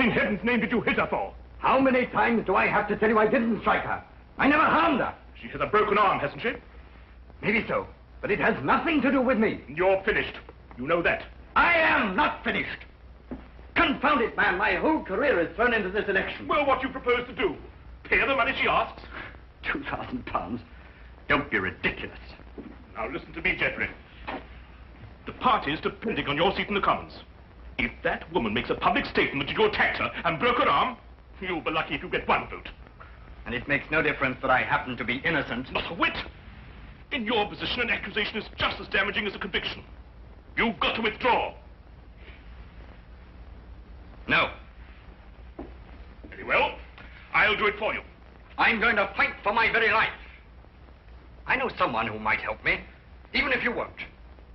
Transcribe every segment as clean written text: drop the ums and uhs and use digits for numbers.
in heaven's name did you hit her for? How many times do I have to tell you I didn't strike her? I never harmed her. She has a broken arm, hasn't she? Maybe so, but it has nothing to do with me. You're finished. You know that. I am not finished. Confound it, man. My whole career is thrown into this election. Well, what do you propose to do? Pay her the money she asks? £2,000? Don't be ridiculous. Now listen to me, Geoffrey. The party's depending on your seat in the Commons. If that woman makes a public statement that you attacked her and broke her arm, you'll be lucky if you get one vote. And it makes no difference that I happen to be innocent. Not a whit. In your position, an accusation is just as damaging as a conviction. You've got to withdraw. No. Very well. I'll do it for you. I'm going to fight for my very life. I know someone who might help me, even if you won't.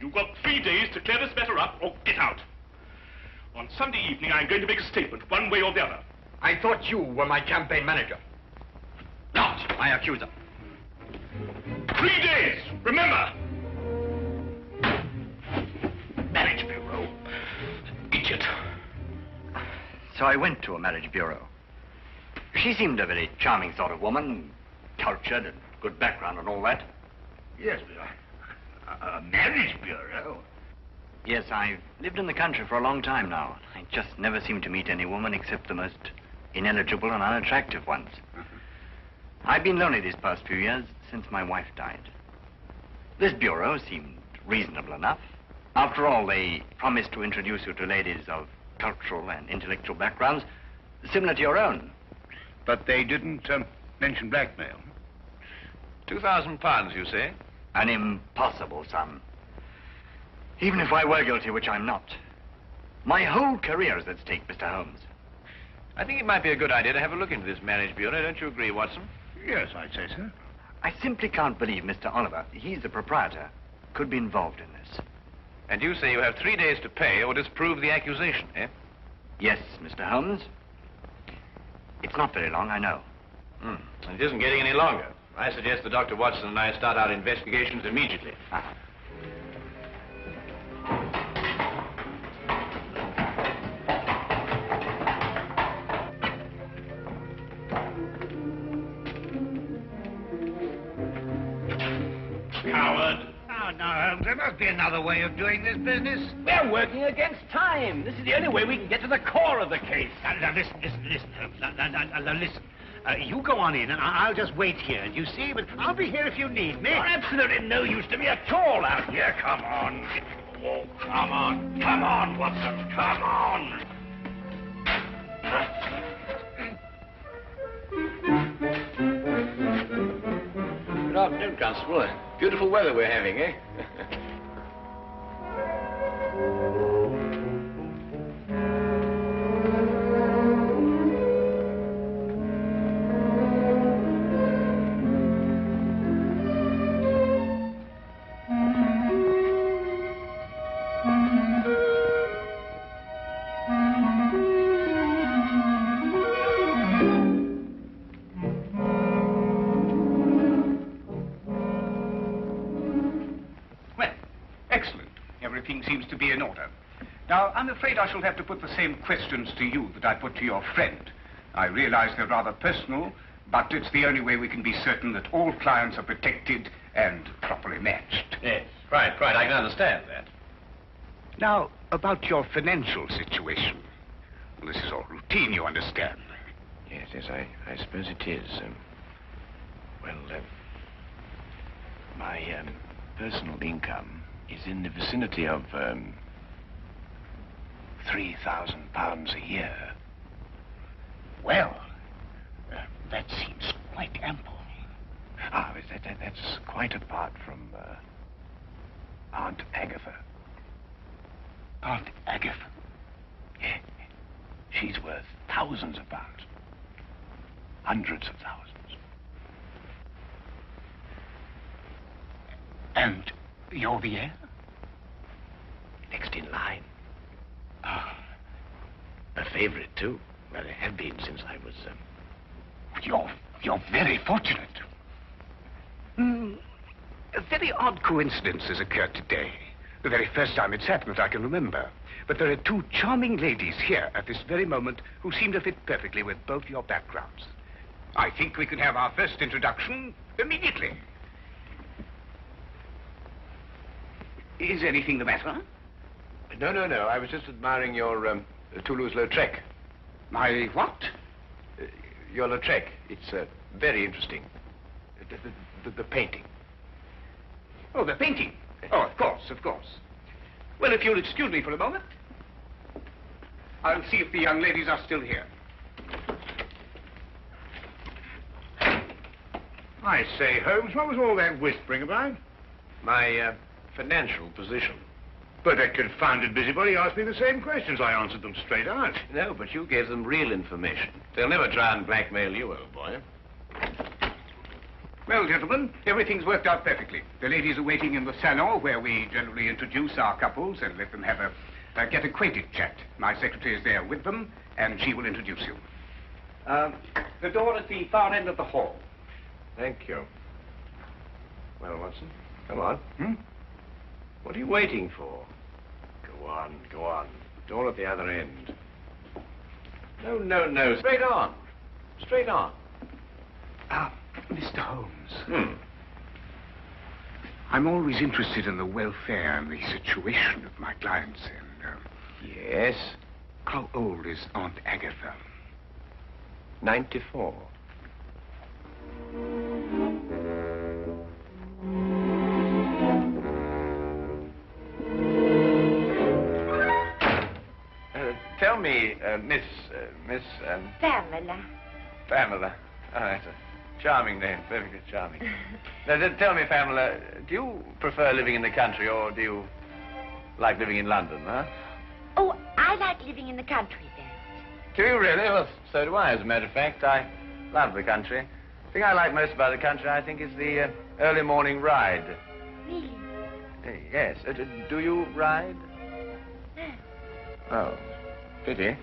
You've got 3 days to clear this matter up or get out. On Sunday evening, I'm going to make a statement, one way or the other. I thought you were my campaign manager, not my accuser. 3 days, remember! Marriage Bureau. Idiot. So I went to a marriage bureau. She seemed a very charming sort of woman, cultured and good background and all that. Yes, a marriage bureau? Yes, I've lived in the country for a long time now. I just never seem to meet any woman except the most ineligible and unattractive ones. I've been lonely these past few years since my wife died. This bureau seemed reasonable enough. After all, they promised to introduce you to ladies of cultural and intellectual backgrounds similar to your own. But they didn't mention blackmail. £2,000, you say? An impossible sum. Even if I were guilty, which I'm not. My whole career is at stake, Mr. Holmes. I think it might be a good idea to have a look into this marriage bureau. Don't you agree, Watson? Yes, I'd say so. I simply can't believe Mr. Oliver, he's the proprietor, could be involved in this. And you say you have 3 days to pay or disprove the accusation, eh? Yes, Mr. Holmes. It's not very long, I know. It isn't getting any longer. I suggest that Dr. Watson and I start our investigations immediately. Coward. Oh, no, Holmes, there must be another way of doing this business. We're working against time. This is the only way we can get to the core of the case. Now, listen, Holmes. Now, listen. You go on in, and I'll just wait here. You see, but I'll be here if you need me. You're absolutely no use to me at all out here. Come on. Oh, come on. Come on, Watson. Come on. Good afternoon, Constable. Beautiful weather we're having, eh? Now, I'm afraid I shall have to put the same questions to you that I put to your friend. I realize they're rather personal, but it's the only way we can be certain that all clients are protected and properly matched. Yes, right. I can understand that. Now, about your financial situation. Well, this is all routine, you understand. Yes, I suppose it is. My personal income is in the vicinity of £3,000 a year. Well, that seems quite ample. That's quite apart from Aunt Agatha. Aunt Agatha? Yeah. She's worth thousands of pounds. Hundreds of thousands. And you're the heir? Next in line. A favorite, too. Well, I have been since I was... You're very fortunate. A very odd coincidence has occurred today. The very first time it's happened I can remember. But there are two charming ladies here at this very moment who seem to fit perfectly with both your backgrounds. I think we could have our first introduction immediately. Is anything the matter? No. I was just admiring your Toulouse-Lautrec. My what? Your Lautrec. It's very interesting. The painting. Oh, the painting. Oh, of course. Well, if you'll excuse me for a moment, I'll see if the young ladies are still here. I say, Holmes, what was all that whispering about? My financial position. But that confounded busybody asked me the same questions. I answered them straight out. No, but you gave them real information. They'll never try and blackmail you, old boy. Well, gentlemen, everything's worked out perfectly. The ladies are waiting in the salon where we generally introduce our couples and let them have a get acquainted chat. My secretary is there with them, and she will introduce you. The door at the far end of the hall. Thank you. Well, Watson, come on. What are you waiting for? Go on. Door at the other end. No. Straight on. Mr. Holmes. I'm always interested in the welfare and the situation of my clients, and, Yes? how old is Aunt Agatha? 94. Tell me, Miss... Pamela. Oh, that's a charming name, perfectly charming. Now, tell me, Pamela, do you prefer living in the country or do you like living in London, huh? Oh, I like living in the country, then. Do you really? Well, so do I, as a matter of fact. I love the country. The thing I like most about the country, I think, is the early morning ride. Really? Yes. Do you ride? No. Oh, pity.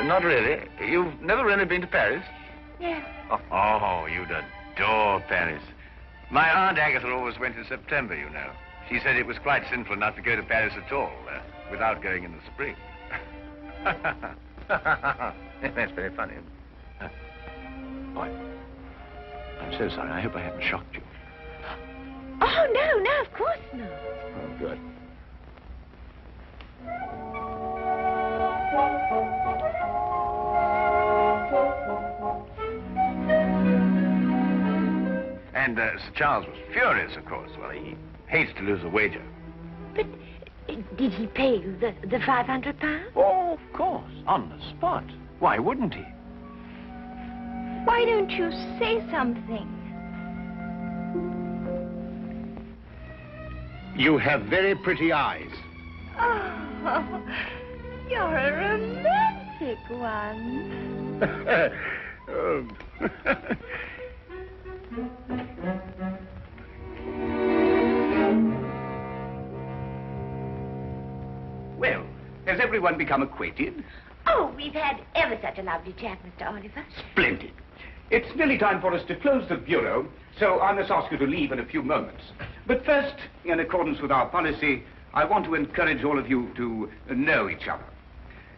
Not really. You've never really been to Paris? Yeah. Oh, you'd adore Paris. My Aunt Agatha always went in September, you know. She said it was quite sinful not to go to Paris at all, without going in the spring. That's very funny. Boy, I'm so sorry. I hope I haven't shocked you. Oh, no, of course not. Oh, good. And Sir Charles was furious, of course. Well, he hates to lose a wager. But did he pay you the £500? Oh, of course. On the spot. Why wouldn't he? Why don't you say something? You have very pretty eyes. Oh, you're a romantic one. Oh. Well, has everyone become acquainted? Oh, we've had ever such a lovely chat, Mr. Oliver. Splendid. It's nearly time for us to close the bureau, so I must ask you to leave in a few moments. But first, in accordance with our policy, I want to encourage all of you to know each other.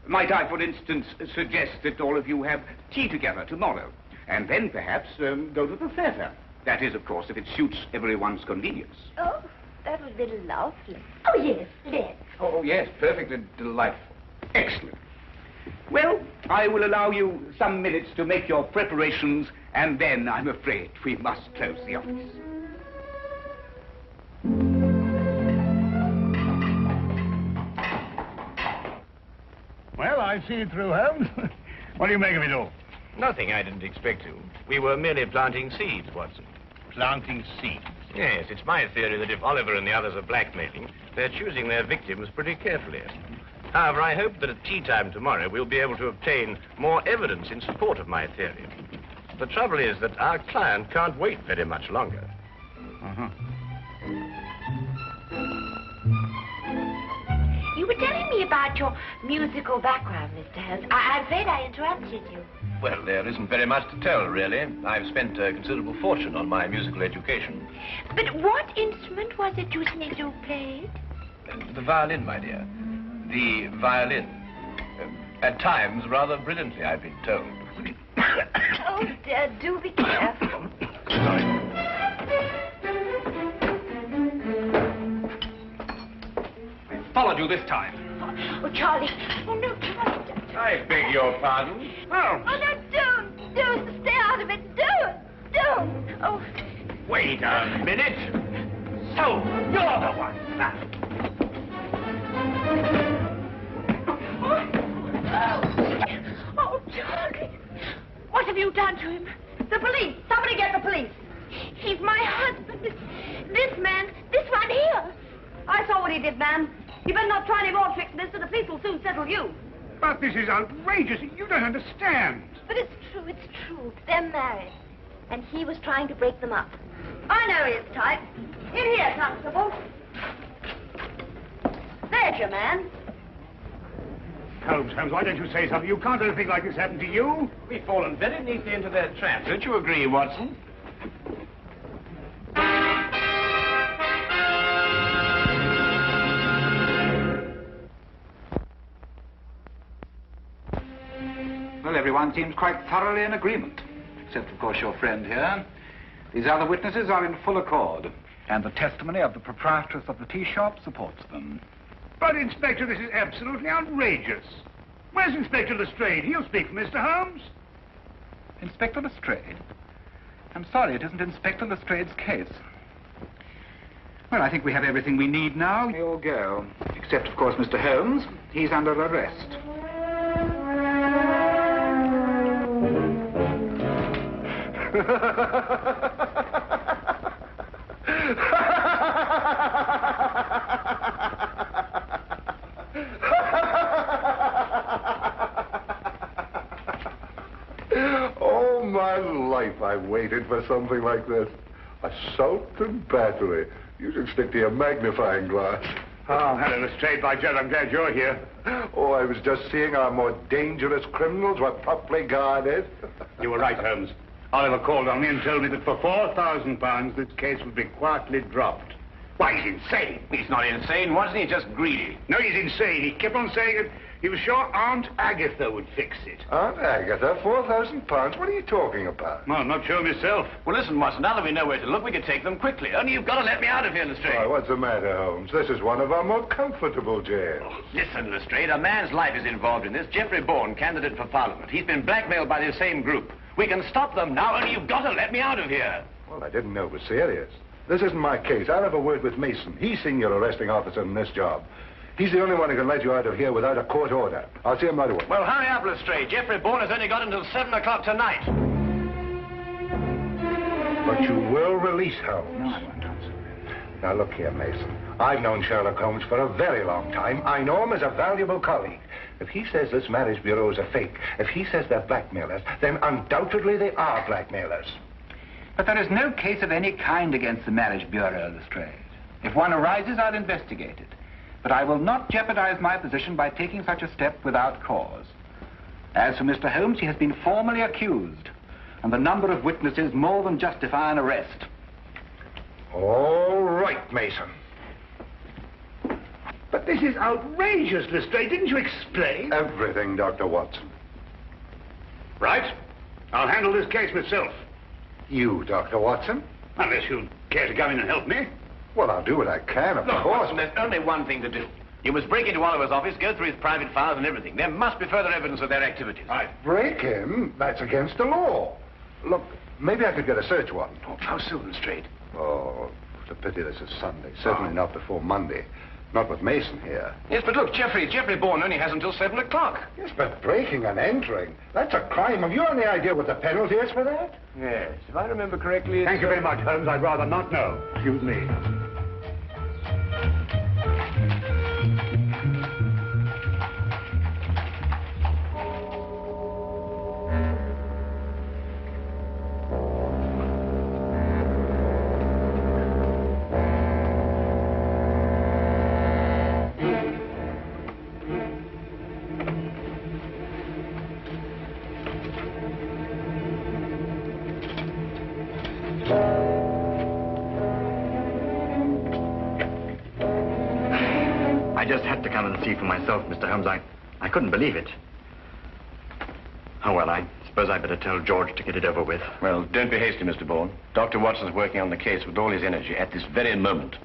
Might I, for instance, suggest that all of you have tea together tomorrow, and then perhaps go to the theater. That is, of course, if it suits everyone's convenience. Oh, that would be lovely. Oh, yes, let's. Oh, yes, perfectly delightful. Excellent. Well, I will allow you some minutes to make your preparations, and then I'm afraid we must close the office. Well, I've seen it through, Holmes. What do you make of it all? Nothing I didn't expect to. We were merely planting seeds, Watson. Planting seeds. Yes, it's my theory that if Oliver and the others are blackmailing, they're choosing their victims pretty carefully. However, I hope that at tea time tomorrow we'll be able to obtain more evidence in support of my theory. The trouble is that our client can't wait very much longer. You were telling me me about your musical background, Mr. Holmes. I'm afraid I interrupted you. Well, there isn't very much to tell, really. I've spent a considerable fortune on my musical education. But what instrument was it you said you played? The violin, my dear. The violin. At times, rather brilliantly, I've been told. Oh, dear, do be careful. Sorry. Followed you this time. Oh, Charlie. Oh, no, Charlie. I beg your pardon. Oh, no, don't. Stay out of it. Don't. Oh. Wait a minute. So, you're the one. Oh, Charlie. What have you done to him? The police. Somebody get the police. He's my husband. This man, this one here. I saw what he did, ma'am. You better not try any more tricks, mister. The police will soon settle you. But this is outrageous. You don't understand. But it's true. They're married. And he was trying to break them up. I know he is tight. In here, Constable. There's your man. Holmes, why don't you say something? You can't let a thing like this happen to you. We've fallen very neatly into their trap. Don't you agree, Watson? Well, everyone seems quite thoroughly in agreement, except, of course, your friend here. These other witnesses are in full accord, and the testimony of the proprietress of the tea shop supports them. But, Inspector, this is absolutely outrageous. Where's Inspector Lestrade? He'll speak for Mr. Holmes. Inspector Lestrade? I'm sorry, it isn't Inspector Lestrade's case. Well, I think we have everything we need now. We all go. Except, of course, Mr. Holmes. He's under arrest. All my life I've waited for something like this. Assault and battery. You should stick to your magnifying glass. Oh, hello, Lestrade. By Jove, I'm glad you're here. Oh, I was just seeing our more dangerous criminals were properly guarded. You were right, Holmes. Oliver called on me and told me that for £4,000 this case would be quietly dropped. Why, he's insane. He's not insane, wasn't he? Just greedy. No, he's insane. He kept on saying that he was sure Aunt Agatha would fix it. Aunt Agatha, £4,000? What are you talking about? Well, I'm not sure myself. Well, listen, Watson, now that we know where to look, we can take them quickly. Only you've got to let me out of here, Lestrade. Why, what's the matter, Holmes? This is one of our more comfortable jails. Listen, Lestrade, a man's life is involved in this. Jeffrey Bourne, candidate for Parliament. He's been blackmailed by the same group. We can stop them now, only you've got to let me out of here. Well, I didn't know it was serious. This isn't my case. I'll have a word with Mason. He's senior arresting officer in this job. He's the only one who can let you out of here without a court order. I'll see him right away. Well, hurry up, Lestrade. Jeffrey Bourne has only got until 7 o'clock tonight. But you will release Holmes. No, I won't, Holmes. Now, look here, Mason. I've known Sherlock Holmes for a very long time. I know him as a valuable colleague. If he says this marriage bureau is a fake, if he says they're blackmailers, then undoubtedly they are blackmailers. But there is no case of any kind against the Marriage Bureau, Lestrade. If one arises, I'll investigate it. But I will not jeopardize my position by taking such a step without cause. As for Mr. Holmes, he has been formally accused, and the number of witnesses more than justify an arrest. All right, Mason. But this is outrageous, Lestrade. Didn't you explain? Everything, Dr. Watson. Right. I'll handle this case myself. You, Dr. Watson? Unless you care to come in and help me. Well, I'll do what I can, of Look, course. Watson, there's only one thing to do. You must break into Oliver's office, go through his private files and everything. There must be further evidence of their activities. Break him? That's against the law. Look, maybe I could get a search warrant. Oh, how soon, Lestrade? Oh, it's a pity this is Sunday. Certainly not before Monday. Not with Mason here. Yes, but look, Jeffrey Bourne only has until 7 o'clock. Yes, but breaking and entering, that's a crime. Have you any idea what the penalty is for that? Yes, if I remember correctly... Thank you very much, Holmes. I'd rather not know. Excuse me. I just had to come and see for myself, Mr. Holmes. I couldn't believe it. Oh, well, I suppose I better tell George to get it over with. Well, don't be hasty, Mr. Bourne. Dr. Watson's working on the case with all his energy at this very moment.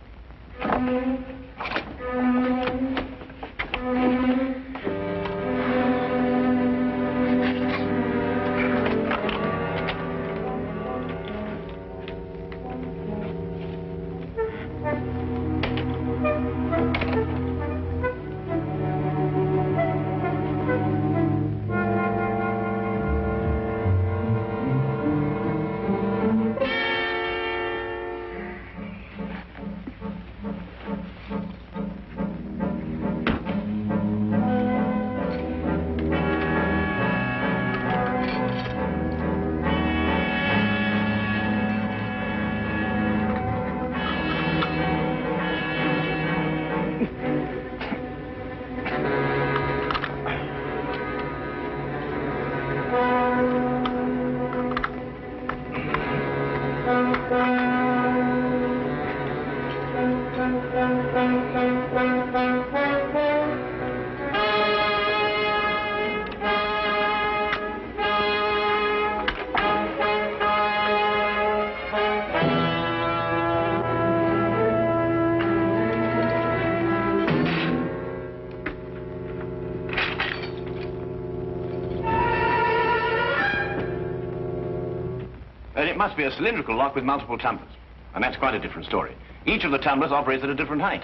It must be a cylindrical lock with multiple tumblers. And that's quite a different story. Each of the tumblers operates at a different height.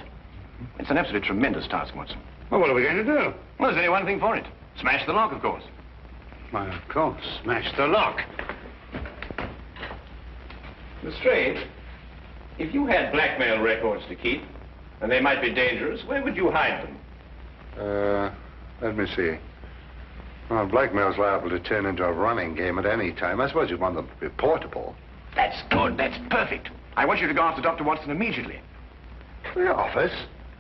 It's an absolutely tremendous task, Watson. Well, what are we going to do? Well, there's only one thing for it. Smash the lock, of course. Why, of course. Smash the lock. Lestrade, if you had blackmail records to keep, and they might be dangerous, where would you hide them? Let me see. Well, blackmail's liable to turn into a running game at any time. I suppose you'd want them to be portable. That's good. That's perfect. I want you to go after Dr. Watson immediately. The office?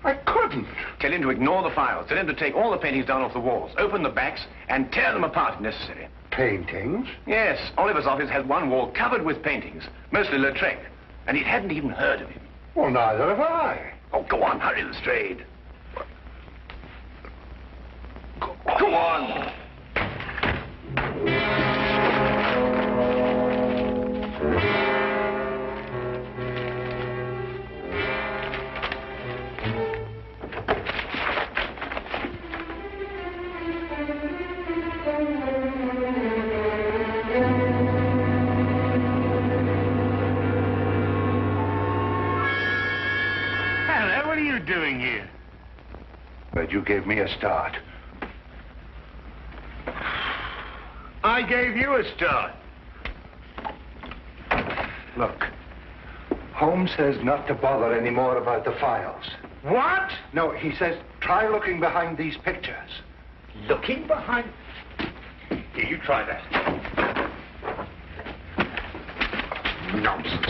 I couldn't. Tell him to ignore the files. Tell him to take all the paintings down off the walls, open the backs, and tear them apart if necessary. Paintings? Yes. Oliver's office had one wall covered with paintings, mostly Lautrec, and he hadn't even heard of him. Well, neither have I. Oh, go on, hurry, Lestrade. Go on. Hello, what are you doing here? But you gave me a start. I gave you a start. Look, Holmes says not to bother any more about the files. What? No, he says try looking behind these pictures. Looking behind... Here, you try that. Nonsense.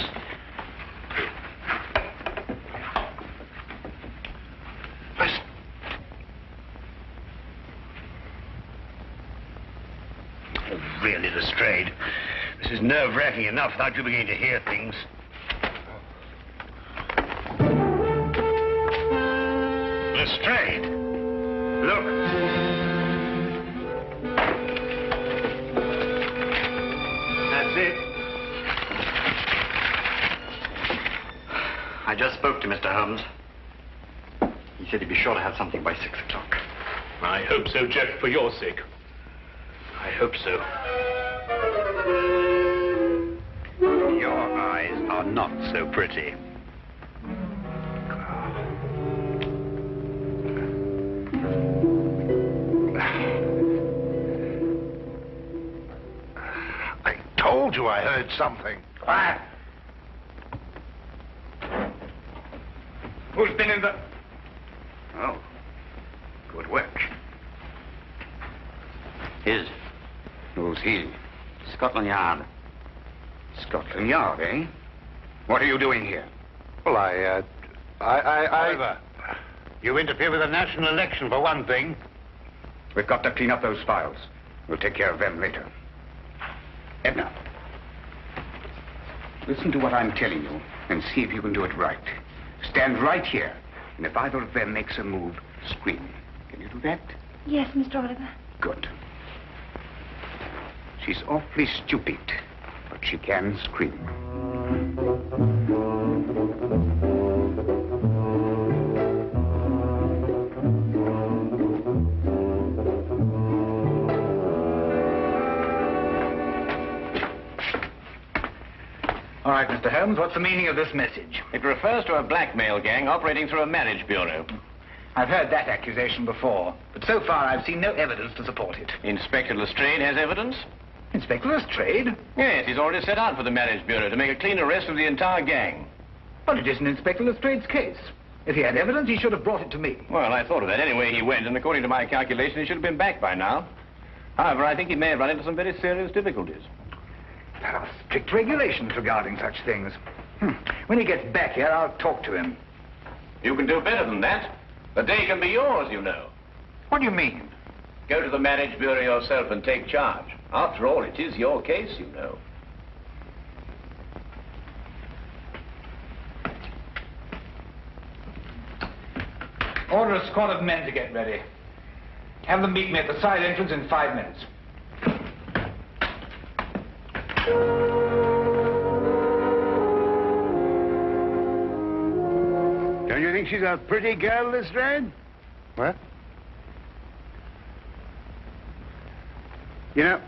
Listen. Oh, really, Lestrade. This is nerve-wracking enough without you beginning to hear things. Lestrade! Look. That's it. I just spoke to Mr. Holmes. He said he'd be sure to have something by 6 o'clock. I hope so, Jeff, for your sake. I hope so. Your eyes are not so pretty. I told you I heard something. Ah! Who's been in the... Oh, good work. His. Who's he? Scotland Yard. Scotland Yard, eh? What are you doing here? Well, Oliver, you interfere with the national election, for one thing. We've got to clean up those files. We'll take care of them later. Edna, listen to what I'm telling you and see if you can do it right. Stand right here, and if either of them makes a move, Scream. Can you do that? Yes, Mr. Oliver. Good. She's awfully stupid, but she can scream. All right, Mr. Holmes, what's the meaning of this message? It refers to a blackmail gang operating through a marriage bureau. I've heard that accusation before, but so far I've seen no evidence to support it. Inspector Lestrade has evidence? Inspector Lestrade? Yes, he's already set out for the marriage bureau to make a clean arrest of the entire gang. But it isn't Inspector Lestrade's case. If he had evidence, he should have brought it to me. Well, I thought of that. Anyway, he went, and according to my calculation, he should have been back by now. However, I think he may have run into some very serious difficulties. There are strict regulations regarding such things. When he gets back here, I'll talk to him. You can do better than that. The day can be yours, you know. What do you mean? Go to the marriage bureau yourself and take charge. After all, it is your case, you know. Order a squad of men to get ready. Have them meet me at the side entrance in 5 minutes. Don't you think she's a pretty girl, Lestrade? What? You know,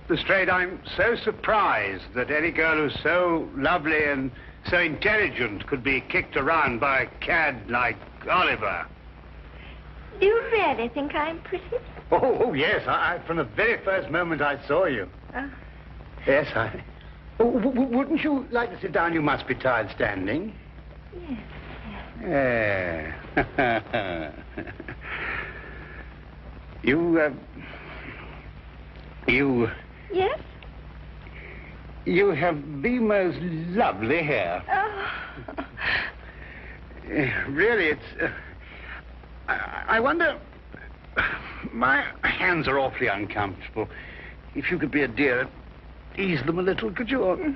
Lestrade, I'm so surprised that any girl who's so lovely and so intelligent could be kicked around by a cad like Oliver. Do you really think I'm pretty? Oh, yes. From the very first moment I saw you. Yes, wouldn't you like to sit down? You must be tired standing. Yes. You Yes? You have the most lovely hair. Oh. Really, it's... I wonder... My hands are awfully uncomfortable. If you could be a dear, ease them a little, could you?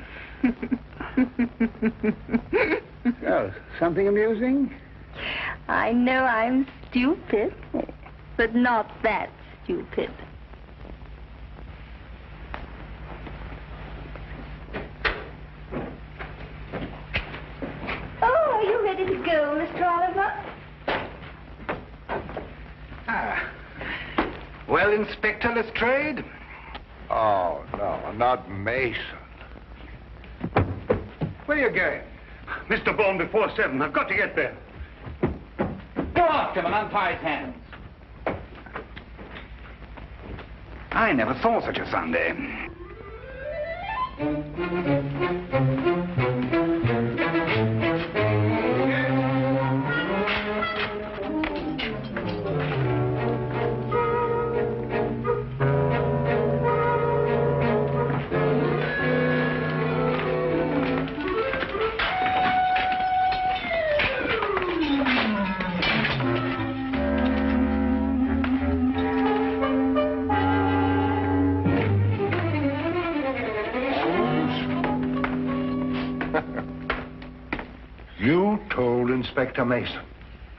Oh, something amusing? I know I'm stupid, but not that stupid. Oh, are you ready to go, Mr. Oliver? Well, Inspector Lestrade? Oh, no, not Mason. Where are you going? Mr. Bourne, before 7. I've got to get there. Go after him and untie his hands. I never saw such a Sunday. You told Inspector Mason.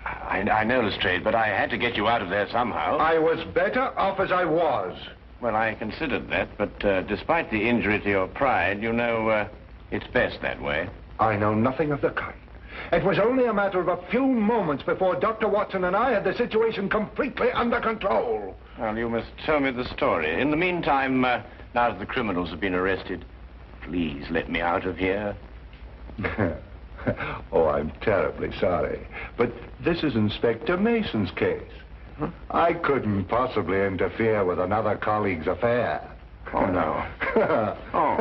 I know, Lestrade, but I had to get you out of there somehow. I was better off as I was. Well, I considered that, but despite the injury to your pride, you know, it's best that way. I know nothing of the kind. It was only a matter of a few moments before Dr. Watson and I had the situation completely under control. Well, you must tell me the story. In the meantime, now that the criminals have been arrested, please let me out of here. Oh, I'm terribly sorry. But this is Inspector Mason's case. Huh? I couldn't possibly interfere with another colleague's affair. Oh, no. Oh.